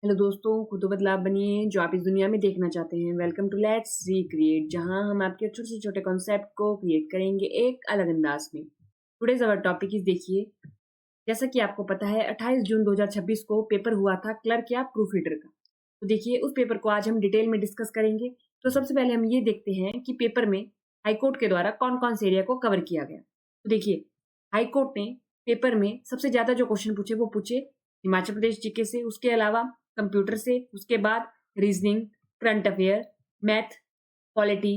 Hello दोस्तों, खुद बदलाव बनिए जो आप इस दुनिया में देखना चाहते हैं। वेलकम टू लेट्स रिक्रिएट, जहां हम आपके छोटे से छोटे कॉन्सेप्ट को क्रिएट करेंगे एक अलग अंदाज में। टुडेज अवर टॉपिक इज, देखिए, जैसा कि आपको पता है 28 जून 2026 को पेपर हुआ था क्लर्क या प्रूफ रीडर का। तो देखिए, उस पेपर को आज हम डिटेल में डिस्कस करेंगे। तो सबसे पहले हम ये देखते हैं कि पेपर में हाईकोर्ट के द्वारा कौन कौन से एरिया को कवर किया गया। तो देखिए, हाईकोर्ट ने पेपर में सबसे ज्यादा जो क्वेश्चन पूछे वो पूछे हिमाचल प्रदेश जीके से, उसके अलावा कंप्यूटर से, उसके बाद reasoning, current affair, math, polity,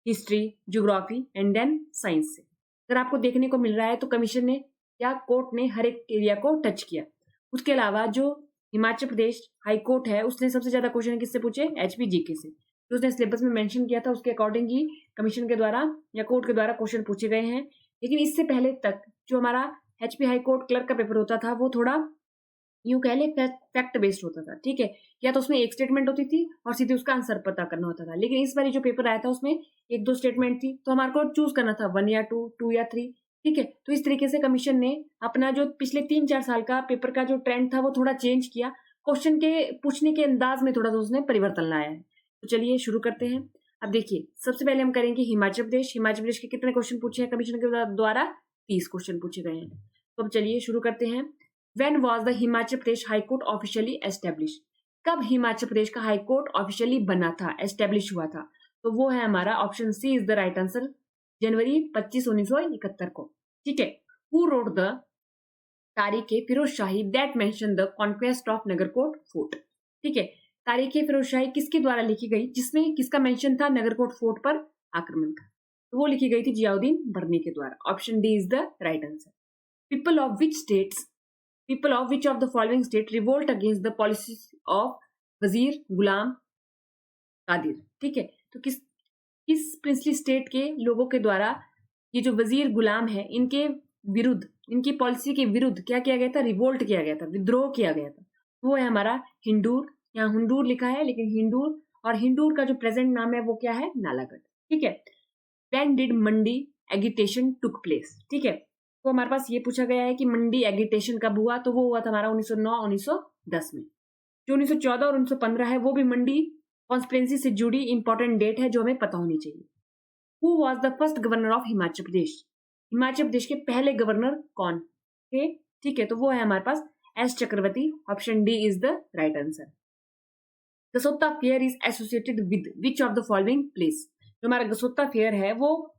history, geography and then science से। अगर आपको देखने को मिल रहा है तो कमीशन ने या कोर्ट ने हर एक एरिया को टच किया। उसके अलावा जो हिमाचल प्रदेश हाई कोर्ट है उसने सबसे ज्यादा क्वेश्चन किससे पूछे? एचपीजीके से। जो उसने सिलेबस में मेंशन किया था उसके अकॉर्डिंग ही कमीशन के द्वारा या कोर्ट के द्वारा क्वेश्चन पूछे गए हैं। लेकिन इससे पहले तक जो हमारा एचपी हाई कोर्ट क्लर्क का पेपर होता था वो थोड़ा यूं कह ले फैक्ट बेस्ड होता था, ठीक है। या तो उसमें एक स्टेटमेंट होती थी और सीधे उसका आंसर पता करना होता था। लेकिन इस बार जो पेपर आया था उसमें एक दो स्टेटमेंट थी, तो हमारे को चूज करना था 1 या 2, 2 या 3, ठीक है। तो इस तरीके से कमीशन ने अपना जो पिछले 3-4 साल का पेपर का जो ट्रेंड था वो थोड़ा चेंज किया। क्वेश्चन के पूछने के अंदाज में थोड़ा सा उसने परिवर्तन लाया है। तो चलिए शुरू करते हैं। अब देखिए, सबसे पहले हम करेंगे हिमाचल प्रदेश। हिमाचल प्रदेश के कितने क्वेश्चन पूछे हैं कमीशन के द्वारा? 30 क्वेश्चन पूछे गए हैं। तो अब चलिए शुरू करते हैं। When was the Himachal Pradesh high court officially establish? कब हिमाचल प्रदेश का हाई कोर्ट ऑफिशियली बना था, एस्टेब्लिश हुआ था? तो वो है हमारा option C is the right answer, जनवरी 25, 1971 को, ठीक है। Who wrote the Tarikh e Firoz Shahi that mention the conquest of Nagarkot fort? ठीक है, तारीख ए फिरोज शाही किसके द्वारा लिखी गई जिसमें किसका मेंशन था? नगरकोट फोर्ट पर आक्रमण का। तो वो लिखी गई थी जियाउद्दीन बर्नी के द्वारा। Option D is the right answer. People of which states People of which of the following state revolt against the policies of वजीर गुलाम कादिर? ठीक है, तो किस प्रिंसली स्टेट के लोगों के द्वारा ये जो वजीर गुलाम है इनके विरुद्ध, इनकी पॉलिसी के विरुद्ध क्या किया गया था? रिवोल्ट किया गया था, विद्रोह किया गया था। वो है हमारा हिंडूर। यहाँ हुंडूर लिखा है लेकिन हिंडूर, और हिंडूर का जो प्रेजेंट नाम है वो क्या है? नालागढ़, ठीक है। When did Mandi agitation took place? ठीक है, तो हमारे पास ये पूछा गया है कि मंडी एगिटेशन कब हुआ? तो वो हुआ था हमारा 1909-1910 में। जो 1914 और 1915 है वो भी मंडी कॉन्स्पिरेंसी से जुड़ी इंपॉर्टेंट डेट है जो हमें पता होनी चाहिए। Who was the first governor of Himachal Pradesh? Himachal Pradesh के पहले गवर्नर कौन थे? ठीक है, तो वो है हमारे पास S Chakravarti. Option D is the right answer. Gasota fair is associated with which of the following place? जो हमारा गसोता फेयर है वो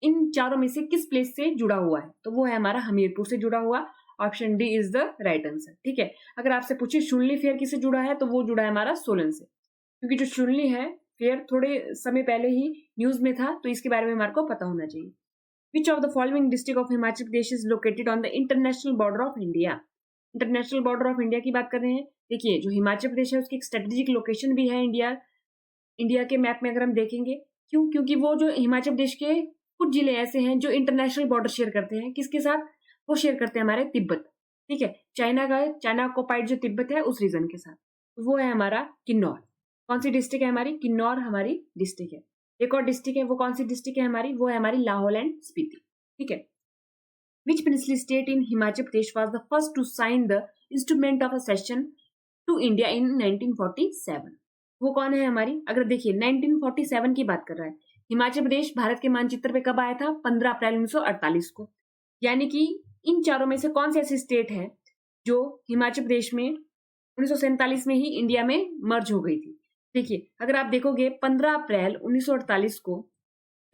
इन चारों में से किस प्लेस से जुड़ा हुआ है? तो वो है हमारा हमीरपुर से जुड़ा हुआ। Option D is the right answer, ठीक है। अगर आपसे पूछे शुनली फेयर किससे जुड़ा है तो वो जुड़ा है हमारा सोलन से, क्योंकि जो शुनली है फेयर थोड़े समय पहले ही न्यूज में था, तो इसके बारे में हमारे को पता होना चाहिए। विच of the following district of Himachal Pradesh is located on the international border of India? International border of India की बात कर रहे हैं। देखिए, जो हिमाचल प्रदेश है उसकी एक स्ट्रेटेजिक लोकेशन भी है इंडिया के मैप में अगर हम देखेंगे। क्यों? क्योंकि वो जो हिमाचल प्रदेश के कुछ जिले ऐसे हैं जो इंटरनेशनल बॉर्डर शेयर करते हैं। किसके साथ? वो शेयर करते हैं हमारे तिब्बत, ठीक है। चाइना ऑक्युपाइड जो तिब्बत है उस रीजन के साथ। तो वो है हमारा किन्नौर। कौन सी डिस्ट्रिक्ट है हमारी? किन्नौर हमारी डिस्ट्रिक्ट है। एक और डिस्ट्रिक्ट है, वो कौन सी डिस्ट्रिक्ट है हमारी? वो है हमारी लाहौल एंड स्पीति, ठीक है। Which princely state in Himachal Pradesh was the first to sign the instrument of accession to India in 1947? वो कौन है हमारी? अगर देखिए 1947 की बात कर रहा है। हिमाचल प्रदेश भारत के मानचित्र पे कब आया था? 15 अप्रैल 1948 को। यानी कि इन चारों में से कौन सी ऐसी स्टेट है जो हिमाचल प्रदेश में 1947 में ही इंडिया में मर्ज हो गई थी? देखिए, अगर आप देखोगे 15 अप्रैल 1948 को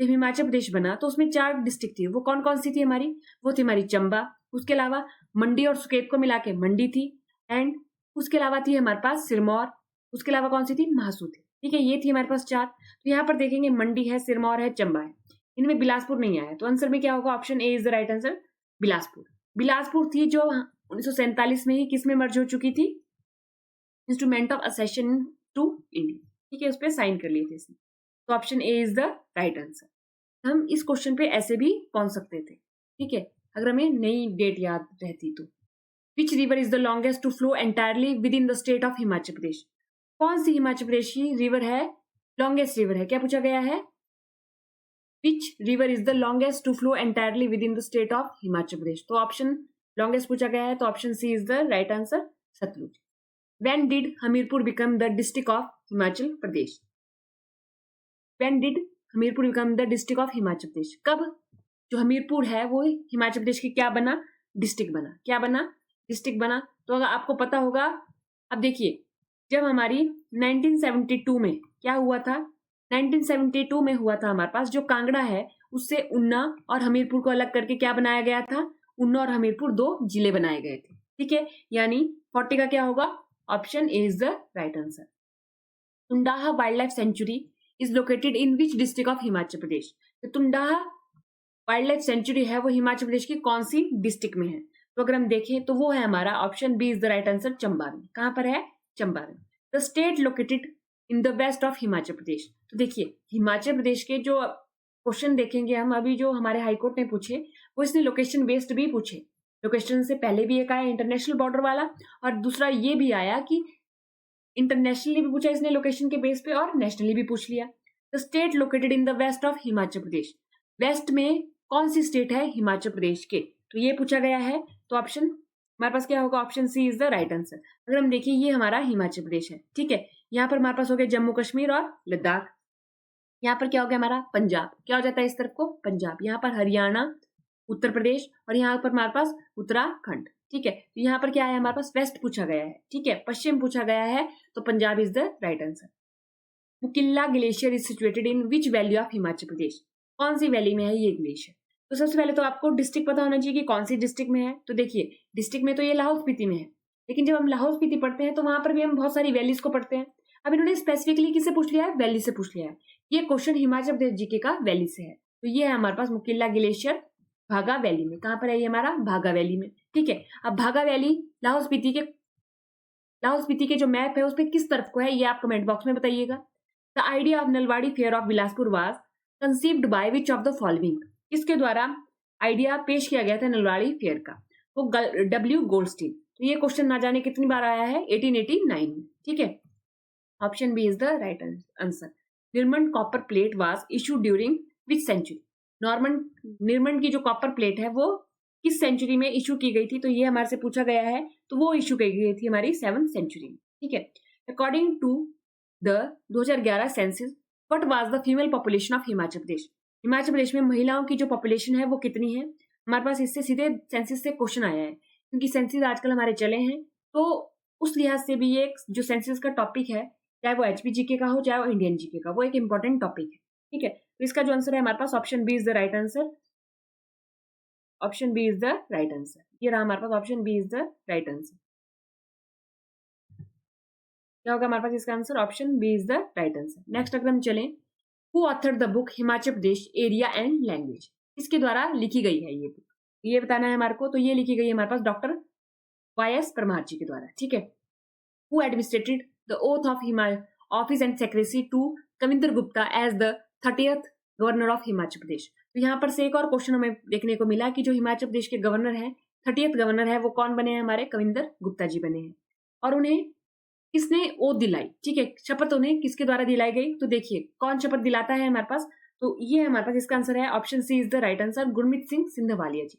जब हिमाचल प्रदेश बना तो उसमें 4 डिस्ट्रिक्ट थी। वो कौन कौन सी थी हमारी? वो थी हमारी चंबा, उसके अलावा मंडी और सुकेत को मिला के मंडी थी, एंड उसके अलावा थी हमारे पास सिरमौर, उसके अलावा कौन सी थी? महासू थी, ठीक है। ये थी हमारे पास 4। तो यहाँ पर देखेंगे मंडी है, सिरमौर है, चंबा है, इनमें बिलासपुर नहीं आया। तो आंसर में क्या होगा? Option A is the right answer, Bilaspur. Bilaspur थी जो 1947 में ही किस में मर्ज हो चुकी थी? Instrument of accession to India, ठीक है, उस पर साइन कर लिए थे इसने। तो option A is the right answer. हम इस क्वेश्चन पे ऐसे भी पहुंच सकते थे, ठीक है, अगर हमें नई डेट याद रहती तो। Which river is the longest to flow entirely within the state of Himachal Pradesh? कौन सी हिमाचल प्रदेश की रिवर है लॉन्गेस्ट रिवर है? क्या पूछा गया है? Which river is the longest to flow entirely within the state of Himachal Pradesh? तो ऑप्शन लॉन्गेस्ट पूछा गया है, तो option C is the right answer, Sutlej. When did Hamirpur become the district of Himachal Pradesh? When did Hamirpur become the district of Himachal Pradesh? कब जो हमीरपुर है वो हिमाचल प्रदेश की क्या बना? डिस्ट्रिक्ट बना। क्या बना? डिस्ट्रिक्ट बना। तो अगर आपको पता होगा, अब देखिए जब हमारी 1972 में क्या हुआ था, 1972 में हुआ था हमारे पास जो कांगड़ा है उससे ऊना और हमीरपुर को अलग करके क्या बनाया गया था? ऊना और हमीरपुर 2 जिले बनाए गए थे। ठीक है, यानी 40 का क्या होगा? Option A is the right answer. Tundah wild life sanctuary is located in which district of Himachal Pradesh? तो तुंडाहा वाइल्ड लाइफ सेंचुरी है वो हिमाचल प्रदेश की कौन सी डिस्ट्रिक्ट में है? तो अगर हम देखें तो वो है हमारा option B is the right answer, Chamba में। कहां पर है? चंबा में। The state located in the west of Himachal Pradesh. तो देखिए हिमाचल प्रदेश के जो क्वेश्चन देखेंगे हम अभी जो हमारे हाईकोर्ट ने पूछे वो इसने लोकेशन बेस्ड भी पूछे। लोकेशन से पहले भी एक आया इंटरनेशनल बॉर्डर वाला, और दूसरा ये भी आया कि इंटरनेशनली भी पूछा इसने लोकेशन के बेस पे और नेशनली भी पूछ लिया। The state located in the west of Himachal Pradesh, west में कौन सी स्टेट है हिमाचल प्रदेश के? तो ये पूछा गया है। तो ऑप्शन हमारे पास क्या होगा? Option C is the right answer. अगर हम देखिए ये हमारा हिमाचल प्रदेश है। ठीक है, यहाँ पर हमारे पास हो गया जम्मू कश्मीर और लद्दाख। यहाँ पर क्या हो गया हमारा? पंजाब। क्या हो जाता है इस तरफ को? पंजाब। यहाँ पर हरियाणा, उत्तर प्रदेश, और यहाँ पर हमारे पास उत्तराखंड। ठीक है, तो यहाँ पर क्या है हमारे पास? वेस्ट पूछा गया है। ठीक है, पश्चिम पूछा गया है, तो Punjab is the right answer. Mukilla glacier is situated in which valley of Himachal Pradesh? कौन सी वैली में है ये ग्लेशियर? तो सबसे पहले तो आपको डिस्ट्रिक्ट पता होना चाहिए कि कौन सी डिस्ट्रिक्ट में है। तो देखिए डिस्ट्रिक्ट में तो ये लाहौल स्पीति में है, लेकिन जब हम लाहौल स्पीति पढ़ते हैं तो वहां पर भी हम बहुत सारी वैलीज को पढ़ते हैं। अब इन्होंने स्पेसिफिकली किससे पूछ लिया है? वैली से पूछ लिया है। ये क्वेश्चन हिमाचल प्रदेश जीके का वैली से है। तो ये है हमारे पास मुकिल्ला ग्लेशियर भागा वैली में। कहां पर है ये हमारा? भागा वैली में। ठीक है, अब भागा वैली लाहौल स्पीति के जो मैप है उस पर किस तरफ को है ये आप कमेंट बॉक्स में बताइएगा। The idea of Nalwari fair of Bilaspur was conceived by which of the following? किसके द्वारा आइडिया पेश किया गया था नलवाड़ी फेयर का? वो डब्ल्यू गोल्डस्टीन। तो ये क्वेश्चन ना जाने कितनी बार आया है? 1889 में। ठीक है, option B is the right answer. Nirmand copper plate was issued during which century? Nirmand की जो कॉपर प्लेट है वो किस सेंचुरी में इशू की गई थी? तो ये हमारे से पूछा गया है। तो वो इशू की गई थी हमारी 7th सेंचुरी में। ठीक है, according to the 2011 census what was the female population of Himachal Pradesh? Himachal Pradesh में महिलाओं की जो पॉपुलेशन है वो कितनी है? हमारे पास इससे सीधे सेंसस से क्वेश्चन आया है, क्योंकि सेंसस आजकल हमारे चले हैं, तो उस लिहाज से भी ये जो सेंसस का टॉपिक है, चाहे वो HPGK का हो चाहे वो इंडियन जीके का, वो एक इंपॉर्टेंट टॉपिक है। ठीक है, तो इसका जो आंसर है हमारे पास option B is the right answer. Option B is the right answer. ये रहा हमारे पास option B is the right answer. क्या होगा हमारे पास इसका answer? Option B is the right answer. Next अगर हम चलें, who authored the book Himachal Pradesh area and language? किसके द्वारा लिखी गई है ये बुक? ये बताना है हमारे को। तो ये लिखी गई है हमारे पास डॉक्टर YS परमार जी के द्वारा। ठीक है, who administered the oath of office and secretary to Kavinder Gupta as the 30th governor of Himachal Pradesh? तो यहाँ पर से एक और क्वेश्चन हमें देखने को मिला कि जो हिमाचल प्रदेश के गवर्नर है, 30th गवर्नर है, वो कौन बने हैं? हमारे कविंदर गुप्ता जी बने हैं। और उन्हें किसने ओथ दिलाई? ठीक है, शपथ उन्हें किसके द्वारा दिलाई गई? तो देखिए कौन शपथ दिलाता है हमारे पास? तो ये हमारे पास इसका आंसर है option C is the right answer, Gurmeet Singh Sandhawalia ji.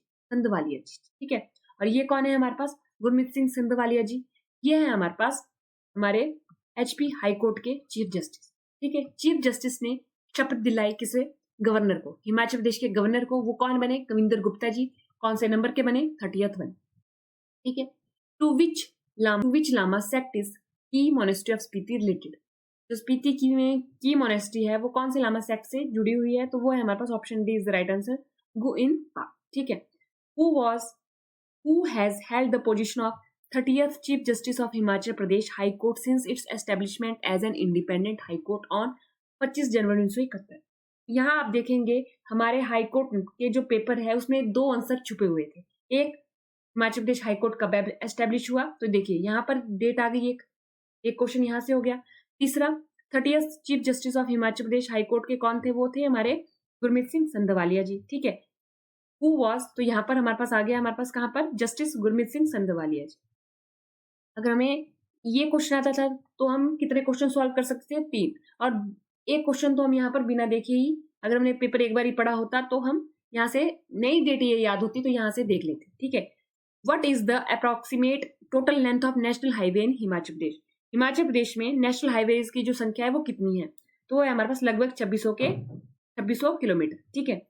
ठीक है, और ये कौन है हमारे पास? गुरमीत सिंह सिंधवालिया जी। ये है हमारे पास हमारे HP हाईकोर्ट के चीफ जस्टिस। ठीक है, चीफ जस्टिस ने शपथ दिलाई किसे? गवर्नर को, हिमाचल प्रदेश के गवर्नर को। वो कौन बने? कविंदर गुप्ता जी। कौन से नंबर के बने? 30th बने। ठीक है, to which lama sect is Key monastery of Spiti related? जो स्पीति की में की मोनेस्ट्री है वो कौन से लामा सेक्ट से जुड़ी हुई है? तो वो है हमारे पास option D is the right answer, गो इन पा। ठीक है, who has held the position of 30th chief justice of Himachal Pradesh high court since its establishment as an independent high court on 25 January 1971? यहाँ आप देखेंगे हमारे हाई कोर्ट के जो पेपर है उसमें 2 आंसर छुपे हुए थे। एक, हिमाचल प्रदेश हाई कोर्ट कब एस्टेब्लिश हुआ? तो देखिए यहाँ पर डेट आ गई, एक क्वेश्चन यहाँ से हो गया। तीसरा, 30th chief justice of Himachal Pradesh high court के कौन थे? वो थे हमारे गुरमीत सिंह संधवालिया जी। ठीक है, हु वाज, तो यहाँ पर हमारे पास आ गया, हमारे पास कहाँ पर? जस्टिस गुरमीत सिंह संधवालिया जी। अगर हमें ये क्वेश्चन आता था तो हम कितने क्वेश्चन सॉल्व कर सकते हैं? 3। और एक क्वेश्चन तो हम यहाँ पर बिना देखे ही, अगर हमने पेपर एक बार ही पढ़ा होता तो हम यहाँ से नई डेट ये याद होती तो यहाँ से देख लेते। ठीक है, what is the approximate total length of national highway in Himachal Pradesh. Himachal Pradesh में नेशनल हाईवेज की जो संख्या है वो कितनी है, तो वो है हमारे पास लगभग 2600 किलोमीटर। ठीक है।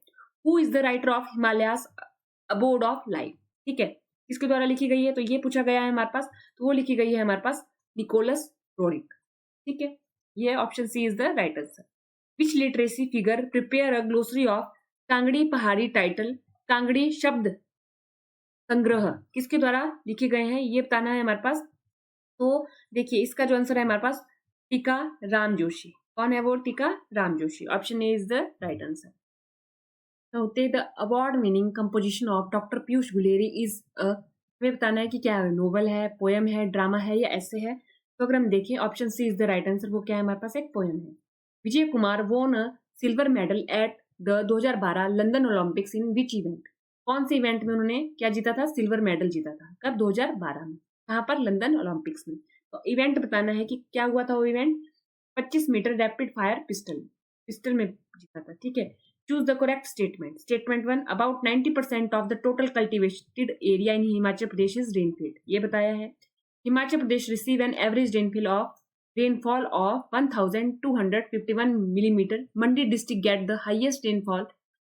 Who is the writer of Himalayas abode of life, ठीक है, किसके द्वारा लिखी गई है, तो ये पूछा गया है हमारे पास, तो वो लिखी गई है हमारे पास निकोलस रोरिक। ठीक है, ये option C is the right answer. Which literacy figure prepare a glossary of Kangri Pahari title, Kangri शब्द संग्रह किसके द्वारा लिखे गए हैं, ये बताना है हमारे पास। तो देखिए इसका जो आंसर है हमारे पास टीका राम जोशी। कौन है वो, Tika Ram Joshi. Option A is the right answer. होते the award meaning composition of doctor Piyush Guleri is हमें बताना है कि क्या है, नोवेल है, पोएम है, ड्रामा है या ऐसे है। तो अगर हम देखें option C is the right answer, वो क्या है हमारे पास, एक पोएम है। विजय कुमार वोन silver medal at the 2012 London Olympics in which event, कौन से इवेंट में उन्होंने क्या जीता था, सिल्वर मेडल जीता था, कब, 2012 में, कहाँ पर, लंदन ओलंपिक्स में। तो इवेंट बताना है कि क्या हुआ था वो event, 25 metre rapid fire pistol में जीता था। ठीक है। Choose the correct statement. Statement 1, about 90% of the total cultivated area in Himachal Pradesh is rainfed, ये बताया है। Himachal Pradesh receive an average rainfall of 1251 millimetre. Mandi district get the highest rainfall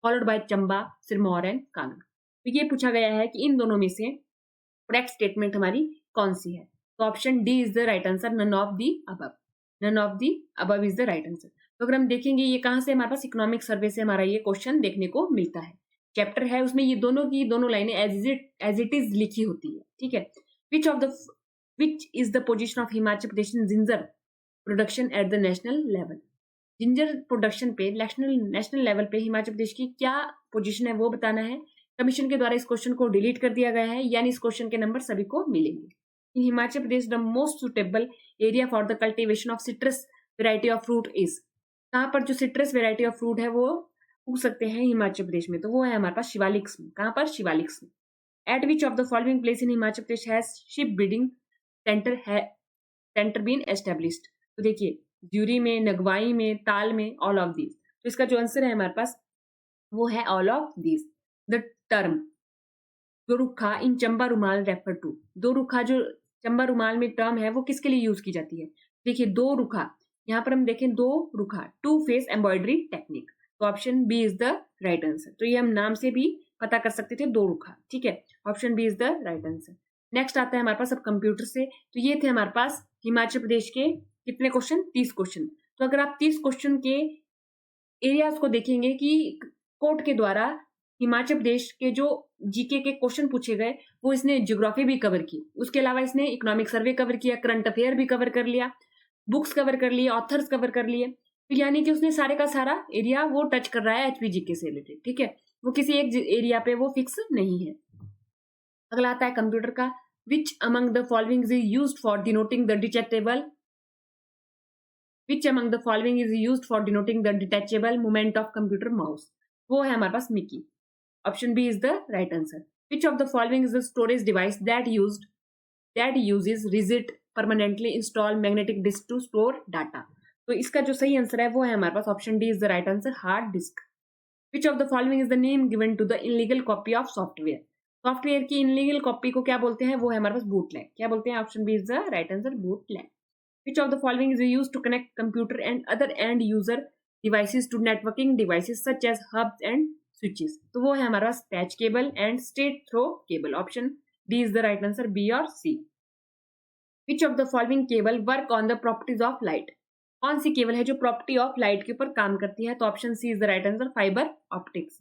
followed by Chamba, Sirmaur and Kangra. तो ये पूछा गया है कि इन दोनों में से करेक्ट स्टेटमेंट हमारी कौन सी है, तो option D is the right answer, none of the above. None of the above is the right answer. तो अगर हम देखेंगे ये कहाँ से, हमारे पास इकोनॉमिक सर्वे से हमारा ये क्वेश्चन देखने को मिलता है। चैप्टर है उसमें ये दोनों की दोनों लाइनें एज इट इज लिखी होती है। ठीक है। विच is the position of Himachal Pradesh in ginger production at the national level. Ginger production पे नेशनल लेवल पे हिमाचल प्रदेश की क्या पोजीशन है वो बताना है। कमीशन के द्वारा इस क्वेश्चन को डिलीट कर दिया गया है, यानी इस क्वेश्चन के नंबर सभी को मिलेंगे। In Himachal Pradesh the most suitable area for the cultivation of citrus variety of fruit is, कहाँ पर जो सिट्रस वेराइटी ऑफ फ्रूट है वो उग सकते हैं हिमाचल प्रदेश में, तो वो है हमारे पास शिवालिक्स में। कहाँ पर, शिवालिक्स में। At which of the following place in Himachal Pradesh has ship building centre been established, तो देखिए ज्यूरी में, नगवाई में, ताल में, ऑल ऑफ दीज। तो इसका जो आंसर है हमारे पास वो है all of these. The term दो रुखा इन चंबा रुमाल रेफर टू, दो रुखा जो चंबा रुमाल में टर्म है वो किसके लिए यूज की जाती है, देखिए दो रुखा, यहाँ पर हम देखें do rukha, two face embroidery technique, तो option B is the right answer. तो ये हम नाम से भी पता कर सकते थे, दो रुखा। ठीक है, option B is the right answer. Next आता है हमारे पास अब कंप्यूटर से। तो ये थे हमारे पास हिमाचल प्रदेश के कितने क्वेश्चन, 30 क्वेश्चन। तो अगर आप 30 क्वेश्चन के एरियाज को देखेंगे कि कोर्ट के द्वारा हिमाचल प्रदेश के जो जीके के क्वेश्चन पूछे गए वो इसने ज्योग्राफी भी कवर की, उसके अलावा इसने इकोनॉमिक सर्वे कवर किया, करंट अफेयर भी कवर कर लिया, बुक्स कवर कर लिए, ऑथर्स कवर कर लिए, तो यानी कि उसने सारे का सारा एरिया वो टच कर रहा है एचपीजीके से रिलेटेड। ठीक है, वो किसी एक एरिया पे वो फिक्स नहीं है। अगला आता है कंप्यूटर का। विच among the following is used for denoting the detectable, Which among the following is used for denoting the detachable movement of computer mouse? वो है हमारे पास Mickey. Option B is the right answer. Which of the following is the storage device that uses rigid permanently installed magnetic disk to store data? तो इसका जो सही answer है वो है हमारे पास option D is the right answer, hard disk. Which of the following is the name given to the illegal copy of software? Software की इनलीगल कॉपी को क्या बोलते हैं, वो है हमारे पास बूटलैग। क्या बोलते हैं, option B is the right answer, bootleg. Which of the following is used to connect computer and other end user devices to networking devices such as hubs and switches? तो वो है हमारा पास patch cable and straight through cable. Option D is the right answer, B और C. Which of the following cable work on the properties of light? कौन सी cable है जो property of light के ऊपर काम करती है, तो option C is the right answer, fibre optics.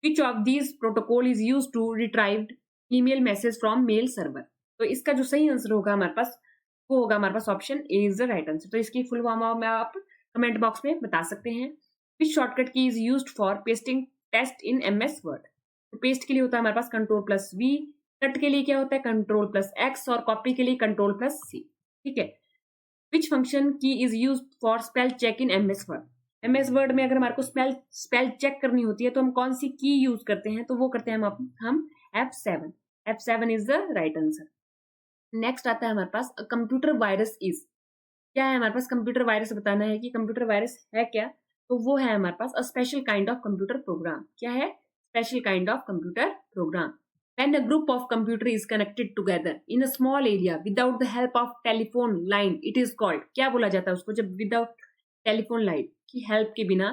Which of these protocol is used to retrieve email message from mail server? तो इसका जो सही आंसर होगा हमारे पास वो होगा हमारे पास option A is the right answer. तो इसकी फुल फॉर्म में आप कमेंट बॉक्स में बता सकते हैं। Which shortcut key is used for pasting test in MS Word? तो पेस्ट के लिए होता है हमारे पास कंट्रोल प्लस वी, कट के लिए क्या होता है कंट्रोल प्लस एक्स, और कॉपी के लिए कंट्रोल प्लस सी। ठीक है। Which function key is used for spell check in MS Word? MS Word में अगर हमारे को स्पेल चेक करनी होती है तो हम कौन सी की यूज करते हैं, तो वो करते हैं हम F7। F7 is the right answer. Next आता है हमारे पास कंप्यूटर वायरस इज, क्या है हमारे पास कंप्यूटर वायरस बताना है कि कंप्यूटर वायरस है क्या, तो वो है हमारे पास a special kind of computer program. क्या है, special kind of computer program. When a group of computer is connected together in a small area without the help of telephone line, it is called, क्या बोला जाता है उसको जब without telephone line की help के बिना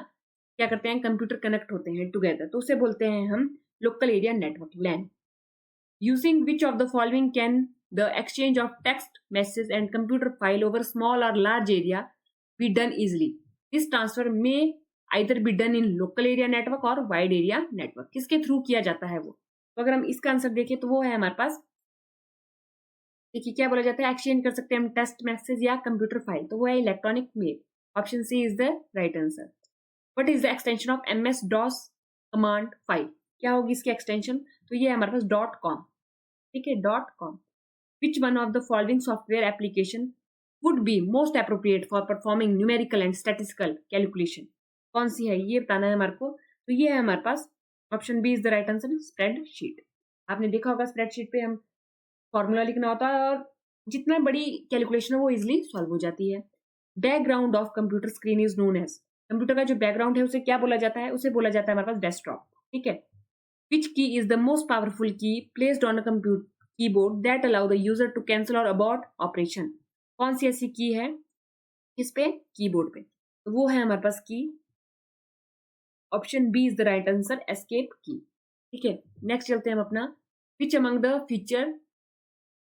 क्या करते हैं कंप्यूटर कनेक्ट होते हैं टुगेदर, तो उसे बोलते हैं हम local area network LAN. Using which of the following can the exchange of text message and computer file over small और large area be done easily. This transfer may either be done in local area network और wide area network. किसके through किया जाता है वो? तो अगर हम इसका आंसर देखें तो वो है हमारे पास, देखिए क्या बोला जाता है, एक्सचेंज कर सकते हैं हम टेक्स्ट मैसेज या कंप्यूटर फाइल, तो वो है electronic mail. Option C is the right answer. What is the extension of MS DOS command file? क्या होगी इसकी एक्सटेंशन? तो ये है हमारे पास .com. ठीक है, .com. Which one of the following software application would be most appropriate for performing numerical and statistical calculation? कौन सी है ये बताना है हमारे को. तो ये है हमारे पास option B is the right answer, spreadsheet. आपने देखा होगा स्प्रेडशीट पे हम फॉर्मूला लिखना होता है और जितना बड़ी कैलकुलेशन है वो इजिली सॉल्व हो जाती है. Background of computer screen is known as, computer का जो बैकग्राउंड है उसे क्या बोला जाता है? उसे बोला जाता है हमारे पास डेस्कटॉप. ठीक है. विच की इज द मोस्ट पावरफुल की placed on a computer keyboard that allow the user to cancel और अबॉर्ट ऑपरेशन? कौन सी ऐसी की है इस पे? कीबोर्ड पे. तो वो है हमारे पास key, option B is the right answer, escape key. ठीक है, नेक्स्ट चलते हैं हम अपना. Which among the feature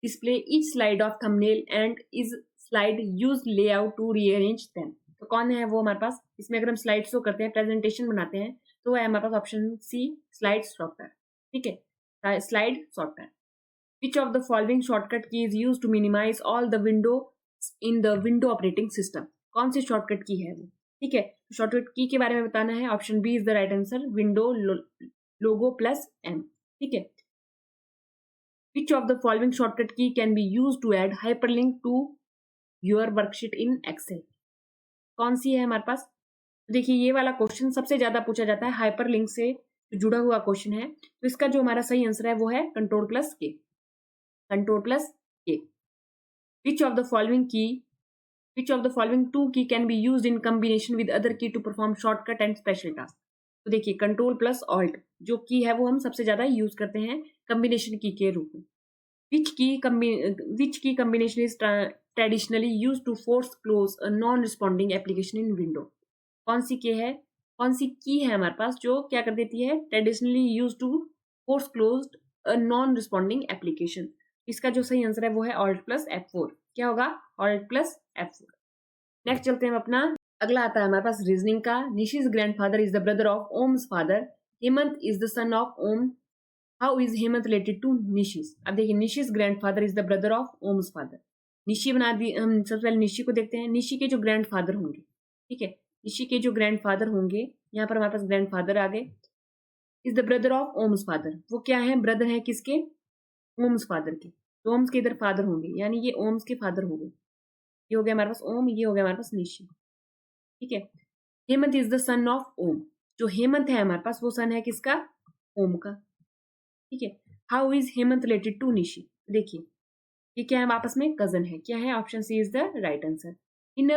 display each slide of thumbnail and is slide use layout to rearrange them? तो कौन है वो हमारे पास? इसमें अगर हम स्लाइड शो करते हैं, प्रेजेंटेशन बनाते हैं, तो वो है हमारे पास ऑप्शन सी, स्लाइड सॉर्टर. ठीक है, slide sorter. Which of the following shortcut key is use to minimise all the window in the window operating system? कौन सी शॉर्टकट की है वो? ठीक है, शॉर्टकट की के बारे में बताना है. Option B is the right answer, window logo plus M. ठीक है. Which of the following shortcut key can be use to add hyperlink to your worksheet in Excel? कौन सी है हमारे पास? देखिए ये वाला क्वेश्चन सबसे ज्यादा पूछा जाता है, हाइपरलिंक से जुड़ा हुआ क्वेश्चन है. तो इसका जो हमारा सही आंसर है वो है कंट्रोल प्लस के. कंट्रोल प्लस के. विच ऑफ द फॉलोइंग की Which of the following two key can be used in combination with other key to perform shortcut and special task? तो देखिए कंट्रोल प्लस ऑल्ट जो की है वो हम सबसे ज्यादा यूज करते हैं कम्बिनेशन की के रूप में. Which key combination is traditionally used to force close a non-responding application in Windows? कौन सी की है, कौन सी की है हमारे पास जो क्या कर देती है? Traditionally use to force closed a non responding application. इसका जो सही आंसर है वो है ऑल्ट प्लस F4. क्या होगा? Alt plus F4. नेक्स्ट चलते हैं अपना, अगला आता है हमारे पास रीजनिंग का. Nishi's grandfather is the brother of Om's father. Hemant is the son of Om. How is Hemant related to Nishi's? अब देखिए Nishi's grandfather is the brother of Om's father. Nishi बना दी, हम सबसे पहले निशी को देखते हैं. निशी के जो ग्रैंडफादर होंगे, ठीक है, निशी के जो ग्रैंडफादर होंगे, यहाँ पर हमारे पास ग्रैंडफादर आ गए. Is the brother of Om's father, वो क्या है? ब्रदर है किसके? ओम्स फादर के. तो ओम्स के इधर फादर होंगे, यानी ये ओम्स के फादर हो गए. ये हो गया हमारे पास ओम, ये हो गया हमारे पास निशी. ठीक है. Hemant is the son of Om. जो हेमंत है हमारे पास वो सन है किसका? ओम का. ठीक है. How is Hemant related to Nishi? देखिए ये क्या है? आपस में कजन है. क्या है? Option C is the right answer. इन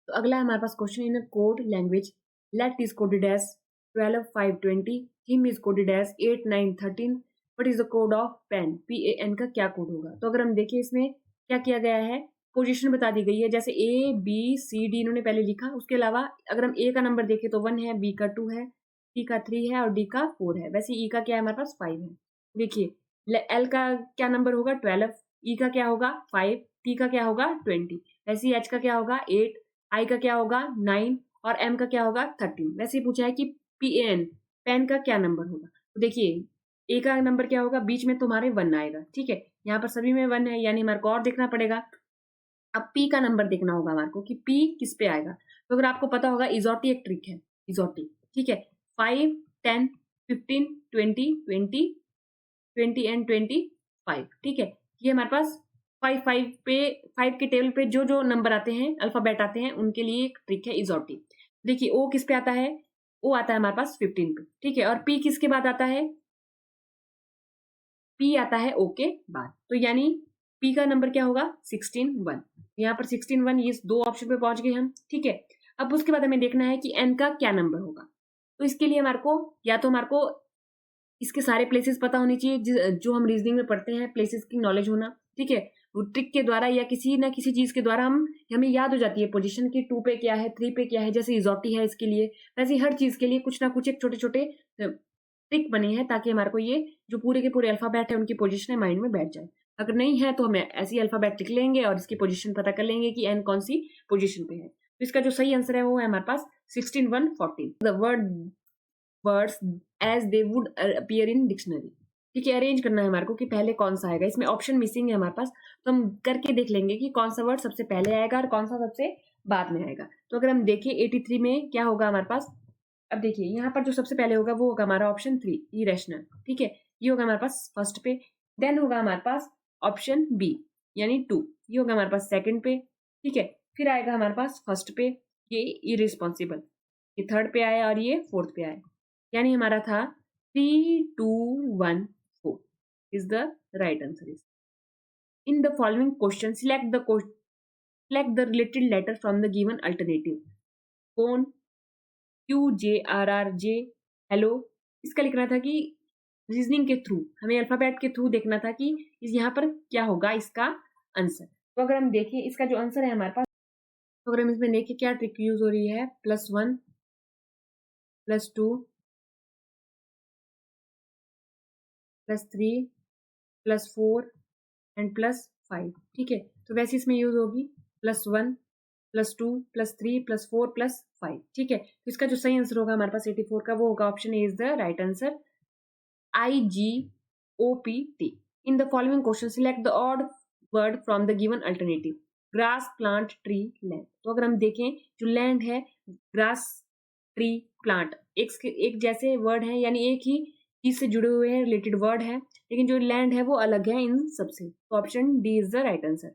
तो अगला है हमारे पास question. In code language let is coded as 12 5 20, him is coded as 8 9 13. What is the code of pen? PAN का क्या कोड होगा? तो अगर हम देखें इसमें क्या किया गया है, पोजीशन बता दी गई है. जैसे ABCD इन्होंने पहले लिखा, उसके अलावा अगर हम A का नंबर देखें तो 1 है, B का 2 है, C का 3 है और D का 4 है. वैसे E का क्या है हमारे पास? 5 है. देखिए L का क्या नंबर होगा? 12. E का क्या होगा? 5. T का क्या होगा? 20. वैसे H का क्या होगा? 8. I का क्या होगा? 9. और M का क्या होगा? 13. वैसे पूछा है कि PAN पेन का क्या नंबर होगा? तो देखिए A का नंबर क्या होगा? बीच में तुम्हारे 1 आएगा. ठीक है, यहाँ पर सभी में 1 है, यानी हमारे को और देखना पड़ेगा. अब P का नंबर देखना होगा हमारे को कि P किस पे आएगा. तो अगर आपको पता होगा, इजोटी एक ट्रिक है, इजोटी. ठीक है, 5 10 15 20 20 20 एंड 25. ठीक है, ये हमारे पास 5 पे 5 के टेबल पे जो जो नंबर आते हैं, अल्फाबेट आते हैं, उनके लिए एक ट्रिक है इजोटी. देखिए O किस पे आता है? O आता है हमारे पास 15 पे. ठीक है, और P किसके बाद आता है? P आता है O के बाद. तो यानी P का नंबर क्या होगा? 16 1. यहाँ पर 16 1, ये दो ऑप्शन पे पहुंच गए हम. ठीक है, अब उसके बाद हमें देखना है कि N का क्या नंबर होगा. तो इसके लिए हमारे को या तो हमारे को इसके सारे प्लेसेस पता होने चाहिए जो हम रीजनिंग में पढ़ते हैं, प्लेसेस की नॉलेज होना, ठीक है। वो ट्रिक के द्वारा या किसी ना किसी चीज के द्वारा हमें याद हो जाती है पोजीशन की 2 पे क्या है, 3 पे क्या है, जैसे इजोटी है इसके लिए, वैसे हर चीज के लिए कुछ ना कुछ एक छोटे छोटे ट्रिक बने हैं ताकि हमारे को ये जो पूरे के पूरे अल्फाबेट है उनकी पोजीशन माइंड में बैठ जाए। अगर नहीं है तो हमें ऐसी अल्फाबेट लिख लेंगे और इसकी पोजीशन पता कर लेंगे कि एन कौन सी पोजीशन पे है। तो इसका जो सही आंसर है वो है हमारे पास 16 1 14 the words as they would appear in dictionary. ठीक है, अरेंज करना है हमारे को कि पहले कौन सा आएगा। इसमें ऑप्शन मिसिंग है हमारे पास, तो हम करके देख लेंगे कि कौन सा वर्ड सबसे पहले आएगा और कौन सा सबसे बाद में आएगा। तो अगर हम देखें 83 में क्या होगा हमारे पास, अब देखिए यहाँ पर जो सबसे पहले होगा वो होगा हमारा ऑप्शन 3 इरेशनल। ठीक है, ये होगा हमारे पास फर्स्ट पे। देन होगा हमारे पास ऑप्शन बी यानी 2, ये होगा हमारे पास सेकंड पे। ठीक है, फिर आएगा हमारे पास फर्स्ट पे ये इरिस्पॉन्सिबल, ये थर्ड पे आया और ये फोर्थ पे आया, यानी हमारा था 3 2 1 4 is the right answer. Is in the following question select the related letter from the given alternative. कौन, Q, J, R R J, hello. इसका लिखना था कि रीजनिंग के थ्रू हमें अल्फाबेट के थ्रू देखना था कि यहाँ पर क्या होगा इसका आंसर। तो अगर हम देखें इसका जो आंसर है हमारे पास, तो अगर हम इसमें देखें क्या ट्रिक यूज हो रही है, +1 +2 +3 +4 एंड +5। ठीक है, तो वैसे इसमें यूज होगी +1 +2 +3 +4 +5। ठीक है, तो इसका जो सही आंसर होगा हमारे पास 84 का वो होगा option A is the right answer, IGOPT। In the following question, select the odd word from the given alternative. Grass, plant, tree, land। तो अगर हम देखें जो लैंड है, ग्रास, ट्री, प्लांट एक जैसे वर्ड है, यानी एक ही चीज से जुड़े हुए हैं, रिलेटेड वर्ड है, लेकिन जो लैंड है वो अलग है इन सबसे। तो option D is the right answer.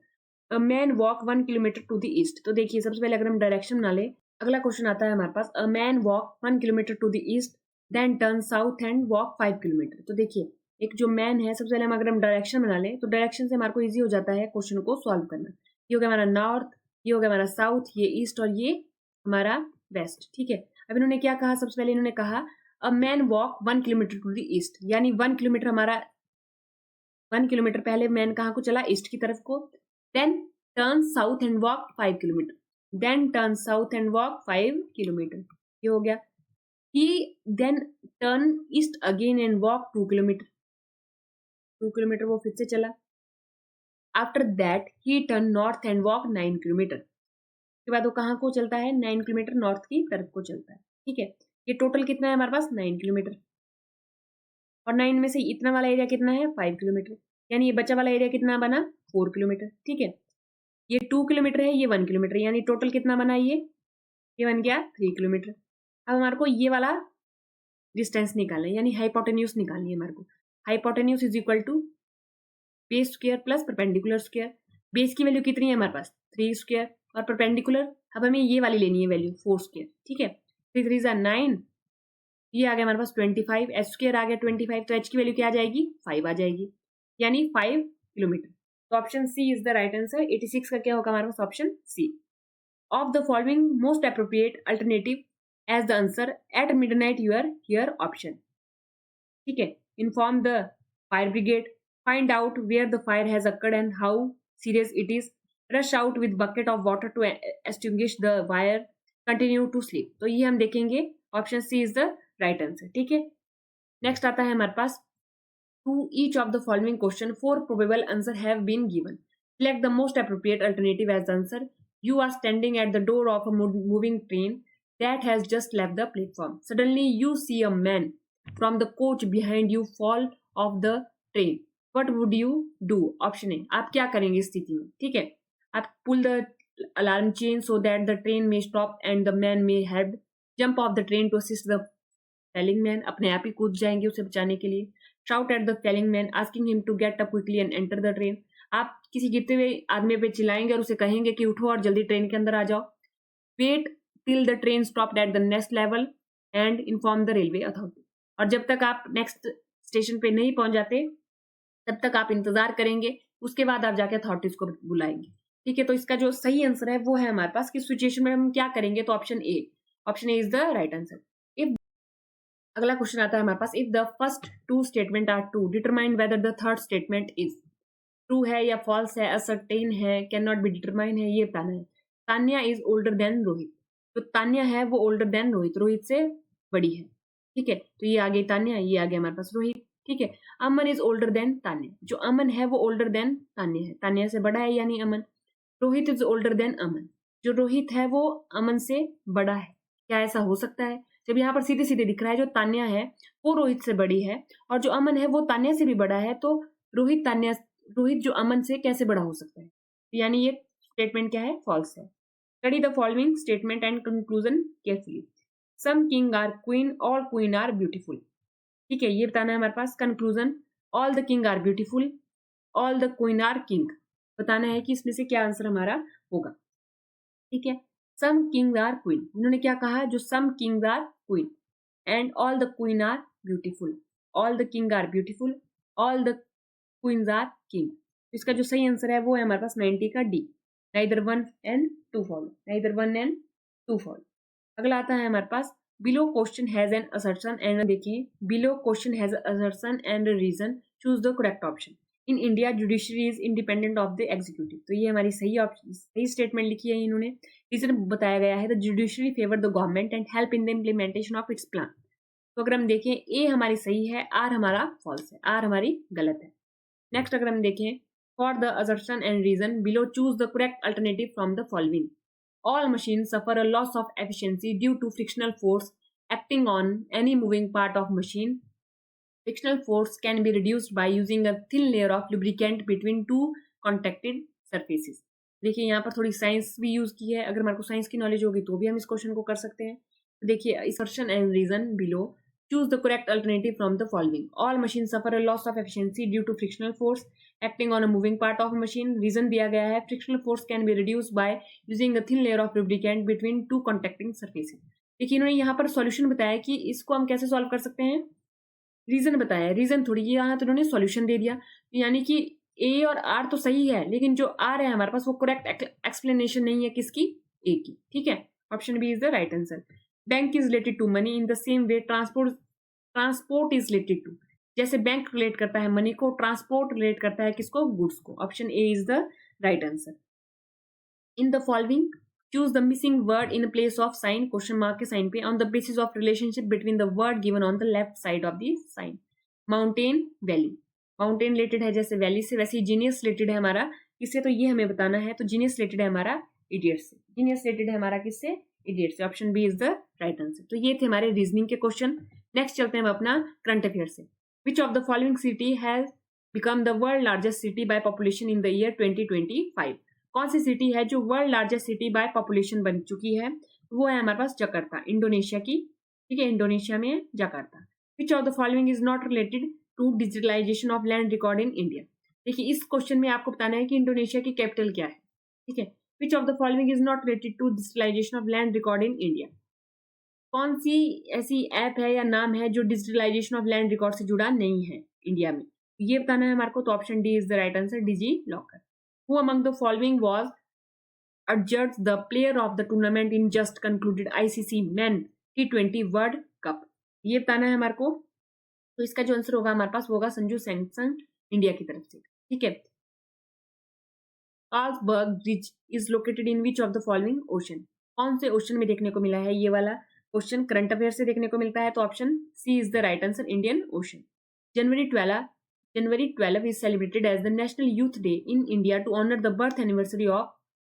A man walk 1 kilometre to the east. तो देखिए सबसे पहले अगर हम डायरेक्शन बना ले, अगला क्वेश्चन आता है हमारे पास, a man walk 1 kilometre to the east then turn south and walk 5 kilometre. तो देखिए एक जो मैन है, सबसे पहले हम अगर हम डायरेक्शन बना लें तो डायरेक्शन से हमारे को इजी हो जाता है क्वेश्चन को सॉल्व करना। ये हो गया हमारा नॉर्थ, ये हो गया हमारा साउथ, ये ईस्ट और ये हमारा वेस्ट। ठीक है, अब इन्होंने क्या कहा, सबसे पहले इन्होंने कहा a man walk 1 kilometre to the east, यानी 1 किलोमीटर हमारा 1 किलोमीटर पहले मैन कहाँ को चला, ईस्ट की तरफ को। Then turn south and walk 5 kilometre, then turn south and walk 5 kilometre, ये हो गया। He then turn east again and walk 2 kilometre, 2 kilometre वो फिर से चला। After that he turn north and walk 9 kilometre, उसके बाद वो कहाँ को चलता है, 9 किलोमीटर नॉर्थ की तरफ को चलता है। ठीक है, ये टोटल कितना है हमारे पास 9 किलोमीटर, और 9 में से इतना वाला एरिया कितना है 5 किलोमीटर, यानी ये बचा वाला एरिया कितना बना 4 किलोमीटर। ठीक है, ये 2 किलोमीटर है, ये 1 किलोमीटर, यानी टोटल कितना बना ये बन गया 3 किलोमीटर। अब हमारे को ये वाला डिस्टेंस निकालना है, यानी हाइपोटेन्यूज निकालनी है हमारे को। Hypotenuse is equal to base square plus perpendicular square. Base की वैल्यू कितनी है हमारे पास 3 स्क्वायर, और परपेंडिकुलर अब हमें ये वाली लेनी है वैल्यू 4 स्क्वायर। ठीक है, 3 3 जा 9, ये आ गया हमारे पास 25, एच स्क्वायर आ गया 25, तो एच की वैल्यू क्या आ जाएगी 5 आ जाएगी, यानी 5 किलोमीटर। तो option C is the right answer. 86 का क्या होगा हमारे पास option C. Of the following most appropriate alternative as the answer at midnight you are here option. ठीक है, inform the fire brigade, find out where the fire has occurred and how serious it is, rush out with bucket of water to extinguish the fire, continue to sleep. तो ये हम देखेंगे, option C is the right answer. ठीक है, next आता है हमारे पास, to each of the following question 4 probable answer have been given, select the most appropriate alternative as the answer. You are standing at the door of a moving train that has just left the platform. Suddenly, you see a man from the coach behind you fall off the train. What would you do? Option A. आप क्या करेंगे इस स्थिति में? ठीक है, आप pull the alarm chain so that the train may stop and the man may help. Jump off the train to assist the falling man. अपने आप ही कूद जाएंगे उसे बचाने के लिए. Shout at the falling man, asking him to get up quickly and enter the train. आप किसी गिरते हुए आदमी पे चिल्लाएंगे और उसे कहेंगे कि उठो और जल्दी ट्रेन के अंदर आ जाओ। Wait till the train stopped at the next level and inform the railway authority. और जब तक आप नेक्स्ट स्टेशन पे नहीं पहुंच जाते तब तक आप इंतजार करेंगे, उसके बाद आप जाके अथॉरिटीज को बुलाएंगे। ठीक है, तो इसका जो सही आंसर है वो है हमारे पास कि सिचुएशन में हम क्या करेंगे, तो option A is the right answer. If अगला क्वेश्चन आता है हमारे पास, if the first two statement are true determine whether the third statement is true है या फॉल्स है, असर्टेन है, कैन नॉट बी डिटरमाइन है, ये बताना है। Tanya is older than Rohit, तो तान्या है वो ओल्डर देन रोहित, रोहित से बड़ी है। ठीक है, तो ये आ गई तान्या, ये आ गया हमारे पास रोहित। ठीक है, अमन इज ओल्डर देन तान्या, जो अमन है वो ओल्डर देन तान्या है, तान्या से बड़ा है यानी अमन। रोहित इज ओल्डर देन अमन, जो रोहित है वो अमन से बड़ा है। क्या ऐसा हो सकता है? जब यहाँ पर सीधे सीधे दिख रहा है जो तान्या है वो रोहित से बड़ी है और जो अमन है वो तान्या से भी बड़ा है, तो रोहित जो अमन से कैसे बड़ा हो सकता है? यानी ये स्टेटमेंट क्या है? फॉल्स है। Study the following statement and conclusion carefully. Some king are queen, all queen are beautiful. ठीक है, ये बताना है हमारे पास। Conclusion, all the king are beautiful, all the queen are king. बताना है कि इसमें से क्या आंसर हमारा होगा। ठीक है, सम किंग्स आर क्वीन, इन्होंने क्या कहा? जो some kings are queen and all the queen are beautiful, all the king are beautiful, all the queens are king. इसका जो सही आंसर है वो है हमारे पास 90 का D, neither one and two follow, neither one and two follow. अगला आता है हमारे पास, below question has an assertion and, देखिए below question has assertion and reason, choose the correct option. In India judiciary is independent of the executive, तो ये हमारी सही ऑप्शन, सही स्टेटमेंट लिखी है इन्होंने। रीजन बताया गया है, the judiciary favour the government and help in the implementation of its plan. तो अगर हम देखें ए हमारी सही है, आर हमारा फॉल्स है, आर हमारी गलत है। नेक्स्ट अगर हम देखें, for the assertion and reason below choose the correct alternative from the following. All machines suffer a loss of efficiency due to frictional force acting on any moving part of machine. Frictional force can be reduced by using a thin layer of lubricant between two contacted surfaces. देखिए यहाँ पर थोड़ी science भी use की है, अगर हमारे को साइंस की नॉलेज होगी तो भी हम इस क्वेश्चन को कर सकते हैं। तो देखिए, assertion and reason below, choose the correct alternative from the following. All machines suffer a loss of efficiency due to frictional force acting on a moving part of a machine. Reason दिया गया है, frictional force can be reduced by using a thin layer of lubricant between two contacting surfaces. देखिए इन्होंने यहाँ पर solution बताया कि इसको हम कैसे सॉल्व कर सकते हैं। रीजन बताया, रीजन थोड़ी, यहाँ तो उन्होंने सॉल्यूशन दे दिया, यानी कि ए और आर तो सही है, लेकिन जो आर है हमारे पास वो करेक्ट एक्सप्लेनेशन नहीं है किसकी? ए की। ठीक है, option B is the right answer. Bank is related to money in the same way transport is related to, जैसे बैंक रिलेट करता है मनी को, ट्रांसपोर्ट रिलेट करता है किसको? गुड्स को। Option A is the right answer. In the following choose the missing word in place of sign, question mark के sign पे, on the basis of relationship between the word given on the left side of the sign. Mountain, valley, mountain related है जैसे valley से, वैसे ही genius related है हमारा किससे? तो ये हमें बताना है, तो जीनियस रिलेटेड है हमारा इडियट से, जीनियस रिलेटेड है हमारा किससे? इडियट से। Option B is the right answer. तो ये थे हमारे रीजनिंग के क्वेश्चन। नेक्स्ट चलते हैं हम अपना करंट अफेयर से। विच of the following city has become the world largest city by population in the year 2025? कौन सी सिटी है जो world largest city by population बन चुकी है? वो है हमारे पास जकार्ता, इंडोनेशिया की। ठीक है, इंडोनेशिया में Jakarta. Which of the following is not related to digitalization of land record in India? देखिए इस क्वेश्चन में आपको बताना है कि इंडोनेशिया की कैपिटल क्या है। ठीक है, which of the following is not related to digitalization of land record in India? कौन सी ऐसी ऐप है या नाम है जो डिजिटलाइजेशन ऑफ लैंड रिकॉर्ड से जुड़ा नहीं है इंडिया में? ये बताना है हमारे को, तो option D is the right answer, DigiLocker. Who among the following was adjudged the player of the tournament in just concluded ICC Men T20 World Cup? ये बताना है हमारे को, तो इसका जो आंसर होगा हमारे पास वो होगा संजू सैमसन, इंडिया की तरफ से। ठीक है, Carlsberg bridge is located in which of the following ocean? कौन से ओशन में देखने को मिला है? ये वाला क्वेश्चन करंट अफेयर से देखने को मिलता है, तो option C is the right answer, Indian Ocean. January 12 is celebrated as the National Youth Day in India to honor the birth anniversary of,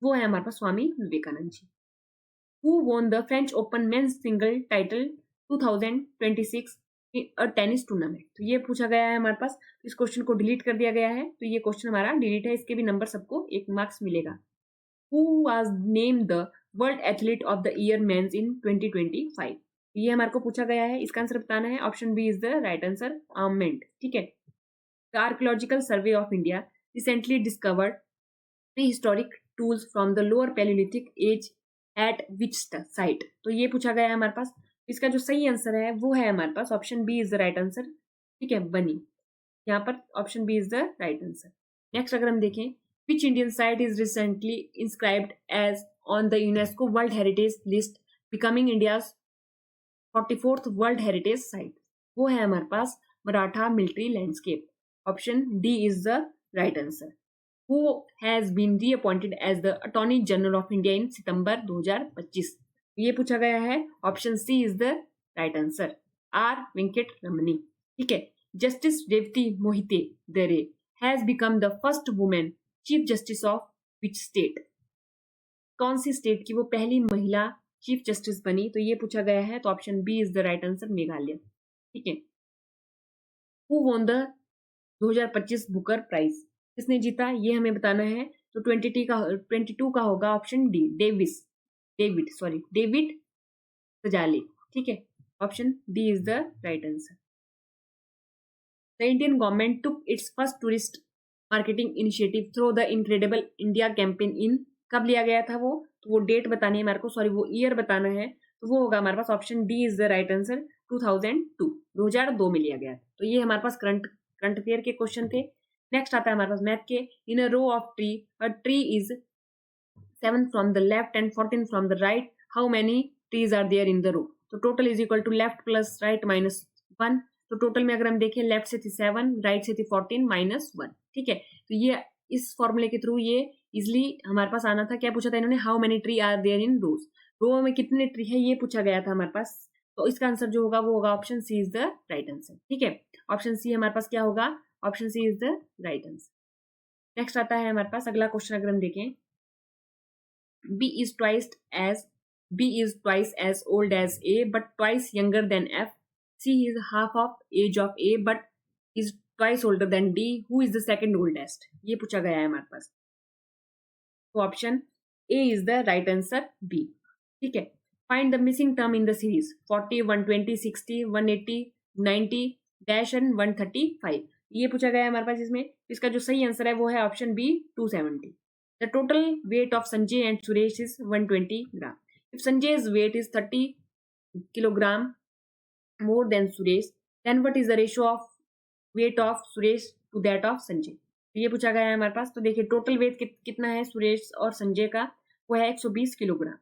वो है हमारे पास Swami Vivekananda ji. Who won the French Open men's single title 2026 in a tennis tournament? तो ये पूछा गया है हमारे पास, इस क्वेश्चन को डिलीट कर दिया गया है, तो ये क्वेश्चन हमारा डिलीट है, इसके भी नंबर सबको 1 मार्क्स मिलेगा। Who was named the World Athlete of the Year Men's in 2025? ये हमारे को पूछा गया है, इसका आंसर बताना है। Option B is the right answer, आर्मेंट। ठीक है, The Archaeological Survey of India recently discovered prehistoric tools from the Lower Paleolithic age at which site? तो ये पूछा गया है हमारे पास, इसका जो सही आंसर है वो है हमारे पास option B is the right answer. ठीक है, बनी, यहाँ पर option B is the right answer. Next अगर हम देखें, which Indian site is recently inscribed as on the UNESCO world heritage list becoming India's 44th world heritage site, वो है हमारे पास Maratha military landscape. Option D is the right answer. Who has been reappointed as the attorney general of India in सितंबर 2025, ये पूछा गया है। Option C is the right answer, R Venkat Ramani. ठीक है, justice Revathi Mohite Dere has become the first women chief justice of which state, कौन सी state की वो पहली महिला चीफ जस्टिस बनी, तो ये पूछा गया है। तो option B is the right answer, Meghalaya. ठीक है, who won the 2025 Booker Prize, किसने जीता ये हमें बताना है। तो 22 का होगा ऑप्शन डी, डेविड सजाले। ठीक है, option D is the right answer. The Indian government took its first tourist marketing initiative through the incredible India campaign in, कब लिया गया था वो, तो वो डेट बतानी है हमारे को, सॉरी वो ईयर बताना है। तो वो होगा हमारे पास option D is the right answer, 2002 में लिया गया था। तो ये हमारे पास करंट अफेयर के क्वेश्चन थे। नेक्स्ट आता है हमारे पास मैथ के। In a row of tree, a tree is 7 from the left and 14 from the right, how many trees are there in the row, तो total is equal to left plus right minus 1। तो total में अगर हम देखें, left से थी 7, right से थी 14 माइनस 1। ठीक है, तो ये इस फॉर्मूले के थ्रू ये इजिली हमारे पास आना था। क्या पूछा था इन्होंने, how many tree are there in rows, row में कितने ट्री है ये पूछा गया था हमारे पास। तो इसका आंसर जो होगा वो होगा option C is the right answer. ठीक है, ऑप्शन सी हमारे पास क्या होगा, option C is the right answer. Next आता है हमारे पास अगला क्वेश्चन, अगर हम देखें, B is twice as old as A but twice younger than F. C is half of age of A but is twice older than D. Who is the second oldest? ये पूछा गया है हमारे पास। तो option A is the right answer, B. ठीक है, find the missing term in the series 40, 120, 60, 180, 90 dash and 135, ये पूछा गया है हमारे पास। इसमें इसका जो सही आंसर है वो है option B, 270। The total weight of Sanjay and Suresh is 120 gram. If Sanjay's weight is 30 kilogram more than Suresh, then what is the ratio of weight of Suresh to that of Sanjay? तो ये पूछा गया है हमारे पास। तो देखिए total weight कितना है सुरेश और संजय का, वो है 120 किलोग्राम,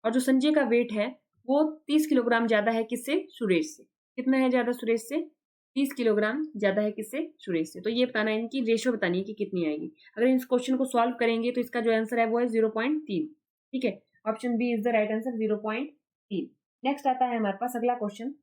और जो संजय का वेट है वो 30 किलोग्राम ज्यादा है किससे, सुरेश से। कितना है ज्यादा सुरेश से, 30 किलोग्राम ज्यादा है किससे, सुरेश से। तो ये बताना है, इनकी रेशियो बतानी है कि कितनी आएगी। अगर इस क्वेश्चन को सॉल्व करेंगे तो इसका जो आंसर है वो है 0.3। ठीक है, option B is the right answer, 0.3। Next आता है हमारे पास अगला question.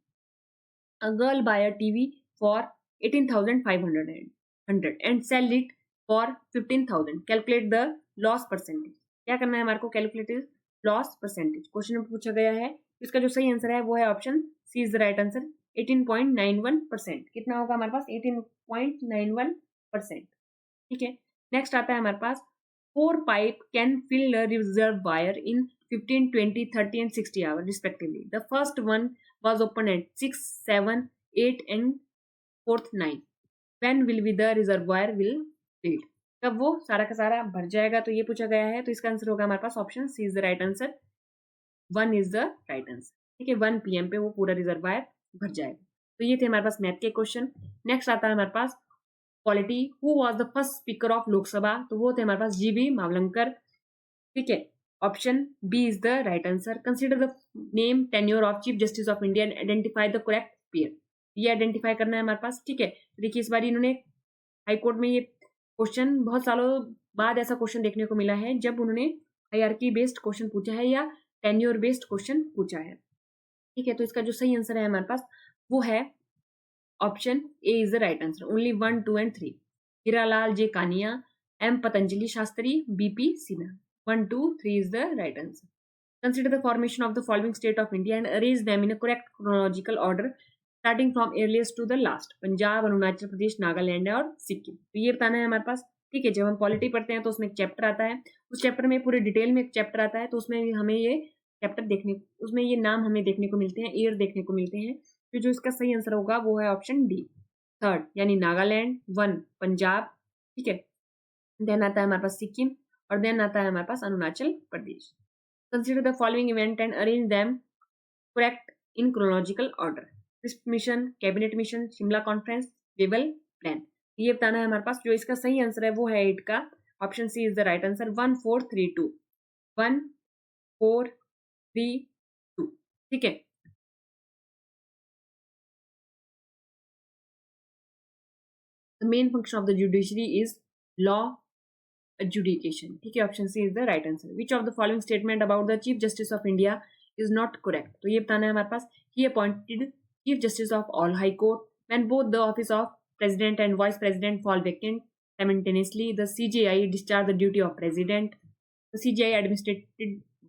A girl buy a TV for 18,500 and sell it for 15,000, calculate the loss percentage. क्या करना है हमारे को, कैलकुलेट लॉस परसेंटेज क्वेश्चन में पूछा गया है। इसका जो सही आंसर है वो है option C is the right answer, 18.91%। कितना होगा हमारे पास, 18.91%। ठीक है, नेक्स्ट आता है हमारे पास, 4 pipe can fill the reservoir in 15, 20, 30 and 60 hours respectively. The first one was opened at 6, 7, 8 and fourth 9. When will be the reservoir will fill? कब वो सारा का सारा भर जाएगा, तो ये पूछा गया है। तो इसका आंसर होगा हमारे पास option C is the right answer, 1 is the right answer. ठीक है, 1 PM पे वो पूरा रिजर्वायर भर जाएगा। तो ये थे हमारे पास मैथ के क्वेश्चन। नेक्स्ट आता है हमारे पास polity. Who was the first speaker of Lok Sabha, तो वो थे हमारे पास जीबी मावलंकर। ठीक है, option B is the right answer. Consider the name tenure of chief justice of India and identify the correct pair, ये आइडेंटिफाई करना है हमारे पास। ठीक है, तो देखिए इस बार इन्होंने हाईकोर्ट में ये क्वेश्चन बहुत सालों बाद ऐसा क्वेश्चन देखने को मिला है जब उन्होंने हायरार्की बेस्ड क्वेश्चन पूछा है या टेन्योर बेस्ड क्वेश्चन पूछा है। ठीक है, तो इसका जो सही आंसर है हमारे पास वो है option A is the right answer, only 1, 2 and 3। Hiralal J Kania, M Patanjali Shastri, BP Sinha, 1, 2, 3 is the right answer. Consider the formation of the following state of India and arrange them in a correct chronological order starting from earliest to the last. Punjab, Arunachal Pradesh, Nagaland और सिक्किम। तो ये बताना है हमारे पास। ठीक है, जब हम पॉलिटी पढ़ते हैं तो उसमें एक चैप्टर आता है, उस चैप्टर में पूरे डिटेल में एक चैप्टर आता है, तो उसमें हमें ये चैप्टर उसमें ये नाम हमें देखने को मिलते हैं, ईयर देखने को मिलते हैं। तो जो इसका सही आंसर होगा वो है ऑप्शन डी, 3rd, यानी नागालैंड, 1 पंजाब। ठीक है, देन आता है हमारे पास सिक्किम, और देन आता है हमारे पास Arunachal Pradesh. Consider the following event and arrange them correct in chronological order. Cripps mission, cabinet mission, Shimla conference, Wavell plan. ये बताना है हमारे पास। जो इसका सही आंसर है वो है 8 का, option C is the right answer, 1, 4, 3, 2, 1, 4, 3, 2। ठीक है, the main function of the judiciary is law adjudication. ठीक है, option C is the right answer. Which of the following statement about the chief justice of India is not correct. तो ये बताना है हमारे पास. He appointed chief justice of all high court when both the office of president and vice president fall vacant simultaneously. The CJI discharged the duty of president. The CJI administered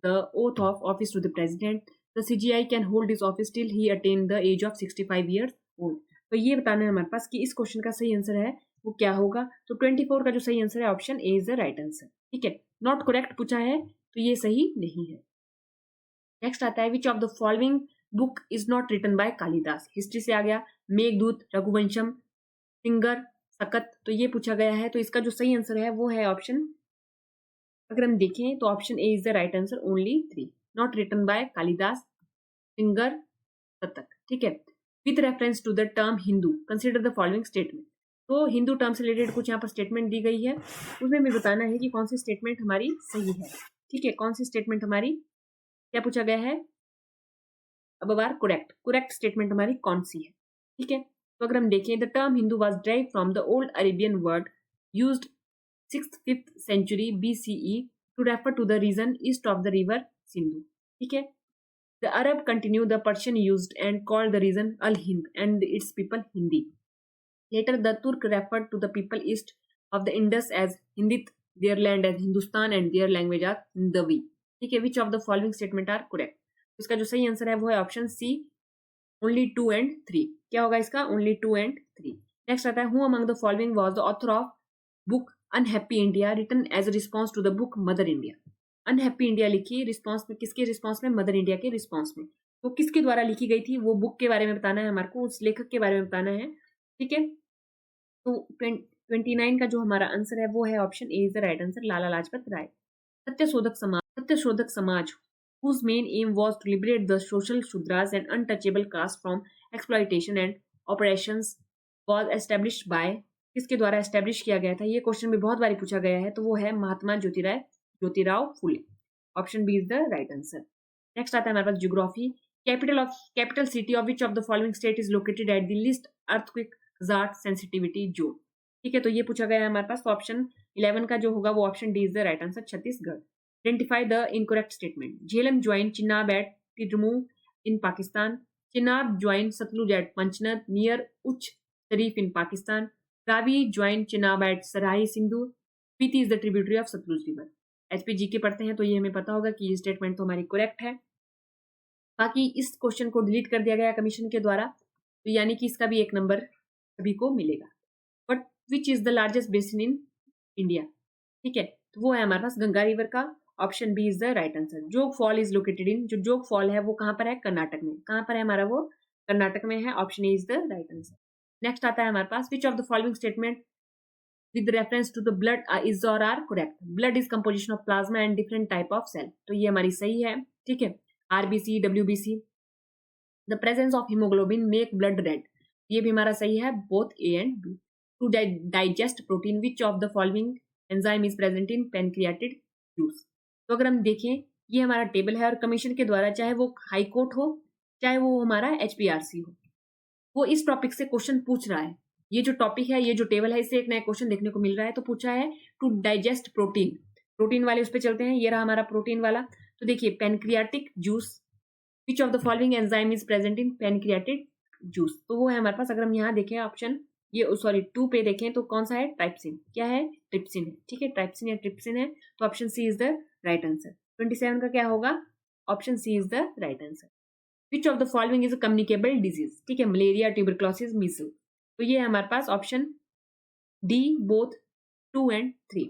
the oath of office to the president. The CJI can hold his office till he attain the age of 65 years old. तो ये बताना है हमारे पास कि इस question का सही answer है वो क्या होगा. तो 24 का जो सही आंसर है option A is the right answer. ठीक है, नॉट करेक्ट पूछा है तो ये सही नहीं है. नेक्स्ट आता है which of the following book is not written by Kalidas. History से आ गया मेघदूत, रघुवंशम, सिंगर, सकत. तो ये पूछा गया है तो इसका जो सही आंसर है वो है ऑप्शन, अगर हम देखें तो option A is the right answer. Only 3 not written by Kalidas, Shringar, Shatak. ठीक है. With reference to the term Hindu consider the following statement. तो हिंदू टर्म से रिलेटेड कुछ यहाँ पर स्टेटमेंट दी गई है, उसमें हमें बताना है कि कौन सी स्टेटमेंट हमारी सही है. ठीक है, कौन सी स्टेटमेंट हमारी, क्या पूछा गया है अब बार, करेक्ट स्टेटमेंट हमारी कौन सी है. ठीक है, तो अगर हम देखें the term Hindu was drive from the old Arabian word used 6th-5th century BCE to refer to the region east of the river Sindhu. ठीक है. The Arab continue the Persian used and called the region Al-Hind and its people Hindi. Later the Turk referred to the people east of the Indus as Hindith, their land as Hindustan and their language as Hindavi. ठीक है, which of the following statement are correct. इसका जो सही answer है वो है option C, only 2 and 3. क्या होगा इसका, ओनली 2 and 3. नेक्स्ट आता है who among the following was the author of book unhappy India written as a response to the book mother India. Unhappy India लिखी रिस्पॉन्स में, किसके रिस्पॉन्स में, mother India के रिस्पॉन्स में. तो किसके द्वारा लिखी गई थी वो बुक के बारे में बताना है हमारे को, उस लेखक के बारे में बताना है. ठीक है, तो 29 का जो हमारा आंसर है वो है option A is the right answer, Lala Lajpat Rai. Satyashodhak Samaj whose main aim was to liberate the social shudras and untouchable caste from exploitation and oppressions was established by, किसके द्वारा एस्टेब्लिश किया गया था. ये क्वेश्चन भी बहुत बार पूछा गया है, तो वो है Mahatma Jyotirao Phule. Option B is the right answer. Next आता है हमारे पास geography. Capital city of which of the following state is located at the least earthquake hazard sensitivity zone. ठीक है, तो ये पूछा गया है हमारे पास. तो ऑप्शन 11 का जो होगा वो option D is the right answer, Chhattisgarh. Identify the incorrect statement. Jhelum joined Chenab at Tidmu in Pakistan. Chenab joined Satluj at Panchnath near Uch Sharif in Pakistan. Ravi joined Chenab at Sarahi Sindhu. Spiti is the tributary of Satluj River. HPG के पढ़ते हैं तो ये हमें पता होगा कि ये स्टेटमेंट तो हमारी करेक्ट है. बाकी इस क्वेश्चन को डिलीट कर दिया गया कमीशन के द्वारा, तो यानी कि इसका भी 1 नंबर सभी को मिलेगा. But which is the largest basin in India. ठीक है, तो वो है हमारे पास गंगा रिवर का. Option B is the right answer. Jog fall is located in, जो जोग फॉल है वो कहाँ पर है, कर्नाटक में. कहाँ पर है हमारा वो, कर्नाटक में है. Option A is the right answer. Next आता है हमारे पास which of the following statement with reference to the blood is और are correct. Blood is composition of plasma and different type of cell. तो ये हमारी सही है. ठीक है, RBC, WBC. The presence of haemoglobin make blood red. ये भी हमारा सही है, both A and B. To digest protein which of the following enzyme is present in pancreatic juice. तो अगर हम देखें ये हमारा टेबल है और कमीशन के द्वारा, चाहे वो हाई कोर्ट हो चाहे वो हमारा एचपीआरसी हो, वो इस टॉपिक से क्वेश्चन पूछ रहा है. ये जो टॉपिक है, ये जो टेबल है, इससे एक नया क्वेश्चन देखने को मिल रहा है. तो पूछा है टू डाइजेस्ट प्रोटीन. प्रोटीन वाले उस पर चलते हैं. ये रहा हमारा प्रोटीन वाला. तो देखिए pancreatic juice, which of the following enzyme is present in pancreatic juice. तो वो है हमारे पास. अगर हम यहाँ देखें ऑप्शन, ये सॉरी 2 पे देखें तो कौन सा है, ट्राइप्सिन. क्या है, ट्रिप्सिन है. ठीक है, ट्राइप्सिन या ट्रिप्सिन है. तो option C is the right answer. 27 का क्या होगा, option C is the right answer. Which of the following is a communicable disease. ठीक है, मलेरिया, ट्यूबरक्लोसिस, मीजल्स. तो ये है हमारे पास ऑप्शन डी, बोथ 2 and 3.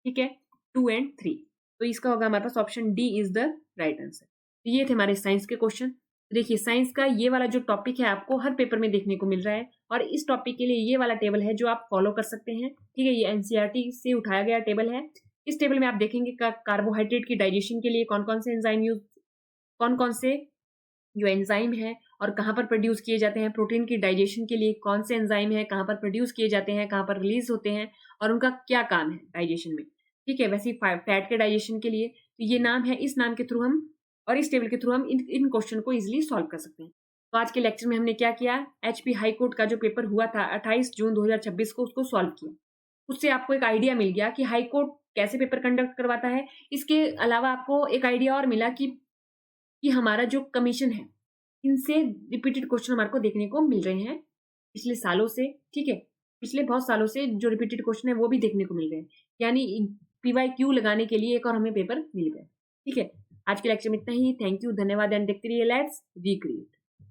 ठीक है, 2 and 3. तो इसका होगा हमारे पास option D is the right answer. तो ये थे हमारे साइंस के क्वेश्चन. देखिए साइंस का ये वाला जो टॉपिक है आपको हर पेपर में देखने को मिल रहा है, और इस टॉपिक के लिए ये वाला टेबल है जो आप फॉलो कर सकते हैं. ठीक है, ये एनसीईआरटी से उठाया गया टेबल है. इस टेबल में आप देखेंगे कार्बोहाइड्रेट की डाइजेशन के लिए कौन कौन से एंजाइम यूज, कौन कौन से जो एंजाइम है और कहाँ पर प्रोड्यूस किए जाते हैं. प्रोटीन की डाइजेशन के लिए कौन से एंजाइम है, कहाँ पर प्रोड्यूस किए जाते हैं, कहाँ पर रिलीज होते हैं और उनका क्या काम है डाइजेशन में. ठीक है, वैसे ही फैट के डाइजेशन के लिए तो ये नाम है. इस नाम के थ्रू हम और इस टेबल के थ्रू हम इन क्वेश्चन को इजिली सॉल्व कर सकते हैं. तो आज के लेक्चर में हमने क्या किया, एचपी हाई कोर्ट का जो पेपर हुआ था 28 जून 2026 को, उसको सॉल्व किया। उससे आपको एक आइडिया मिल गया कि हाई कोर्ट कैसे पेपर कंडक्ट करवाता है। इसके अलावा आपको एक आइडिया और मिला कि हमारा जो कमीशन है, इनसे रिपीटेड क्वेश्चन हमारे को देखने को मिल रहे हैं पिछले सालों से। ठीक है, पिछले बहुत सालों से जो रिपीटेड क्वेश्चन है वो भी देखने को मिल रहे हैं, यानी PYQ लगाने के लिए एक और हमें पेपर मिल गए। ठीक है, आज के लेक्चर में इतना ही। थैंक यू, धन्यवाद एंड देखते रहिए लेट्स रीक्रिएट।